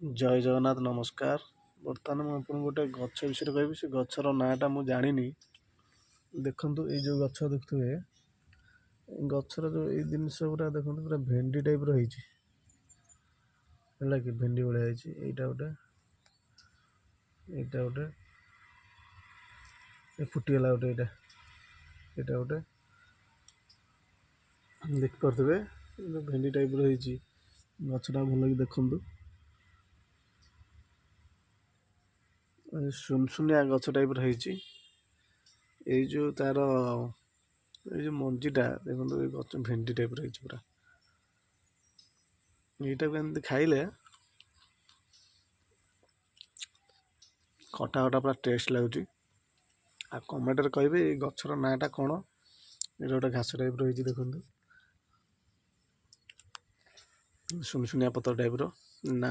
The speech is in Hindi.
जय जगन्नाथ नमस्कार। बर्तमान मुझे आपको गोटे गछ विषय कहबी। से गचर नाटा मुझे जानी। देखु ये जो गछ देखुए गचर जो ये जिनस पूरा देखो पूरा भेंडी टाइप रही कि भेंडी भाया यहीटा गोटे यहाँ गोटे फुटीगला गोटे यहाँ गोटे देखिपे भेंडी टाइप रही गचटा भल कि देखु सुनसुनिया गछ टाइप रही। ये जो तार ये जो मंजीटा देखो ये गच भेंडी टाइप रही पूरा यहीटा एमती खाइले खटा खटा पूरा टेस्ट लगुच। आ कमेंट कहे गचर नाटा कौन। ये गोटे घास टाइप रही देखो सुनसुनिया पत्र टाइप ना